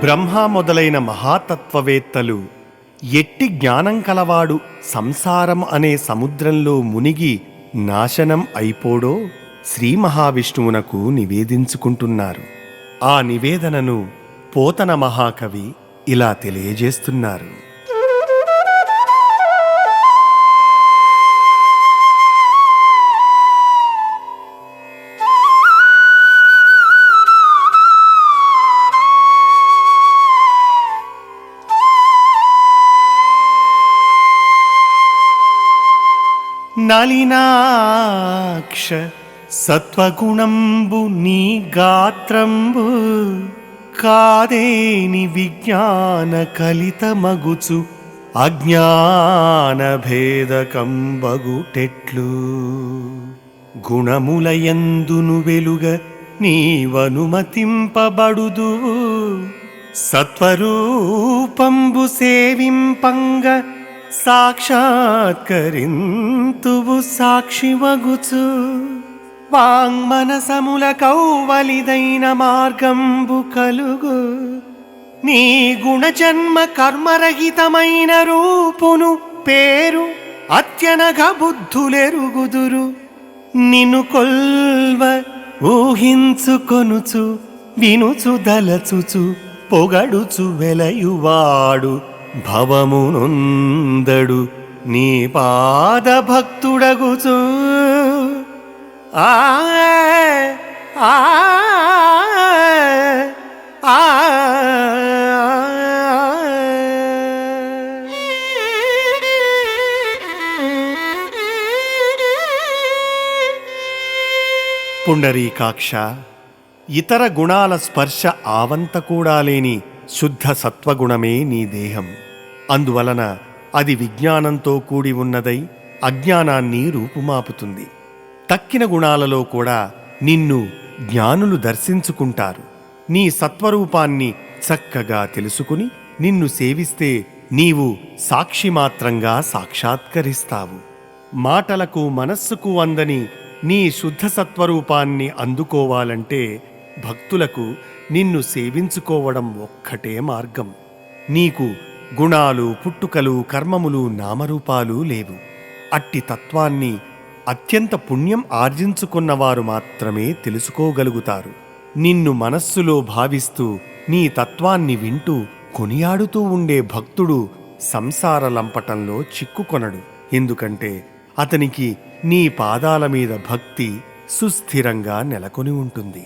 బ్రహ్మ మొదలైన మహాతత్వవేత్తలు ఎట్టి జ్ఞానం కలవాడు సంసారం అనే సముద్రంలో మునిగి నాశనం అయిపోడో శ్రీ మహావిష్ణువునకు నివేదించుకుంటున్నారు. ఆ నివేదనను పోతన మహాకవి ఇలా తెలియజేస్తున్నారు. నలినాక్ష సత్వగుణంబు నీ గాత్రంబు కాదేని విజ్ఞాన కలితమగుచు అజ్ఞాన భేదకంబగుటెట్లు గుణములయందును వెలుగ నీవనుమతింపబడుదు సత్వరూపంబు సేవింపంగ సాక్షాత్కరింతువు సాక్షివగుచు వాంగ్మనసముల కౌవలిదైన మార్గంబు కలుగు నీ గుణజన్మ కర్మరహితమైన రూపును పేరు అత్యనఘ బుద్ధులెరుగుదురు నిన్ను కొల్వ ఊహించుకొనుచు వినుచు దలచుచు పొగడుచు వెలయువాడు భవమునొందడు నీ పాద భక్తుడగుచు ఆ ఆ ఆ పుండరీకాక్ష, ఇతర గుణాల స్పర్శ ఆవంత కూడా లేని శుద్ధ సత్వగుణమే నీ దేహం. అందువలన అది విజ్ఞానంతో కూడి ఉన్నదై అజ్ఞానాన్ని రూపుమాపుతుంది. తక్కిన గుణాలలో కూడా నిన్ను జ్ఞానులు దర్శించుకుంటారు. నీ సత్వరూపాన్ని చక్కగా తెలుసుకుని నిన్ను సేవిస్తే నీవు సాక్షిమాత్రంగా సాక్షాత్కరిస్తావు. మాటలకు మనస్సుకు అందని నీ శుద్ధ సత్వరూపాన్ని అందుకోవాలంటే భక్తులకు నిన్ను సేవించుకోవడం ఒక్కటే మార్గం. నీకు గుణాలు, పుట్టుకలు, కర్మములు, నామరూపాలు లేవు. అట్టి తత్వాన్ని అత్యంత పుణ్యం ఆర్జించుకున్నవారు మాత్రమే తెలుసుకోగలుగుతారు. నిన్ను మనస్సులో భావిస్తూ నీ తత్వాన్ని వింటూ కొనియాడుతూ ఉండే భక్తుడు సంసార లంపటంలో చిక్కుకొనడు. ఎందుకంటే అతనికి నీ పాదాల మీద భక్తి సుస్థిరంగా నెలకొని ఉంటుంది.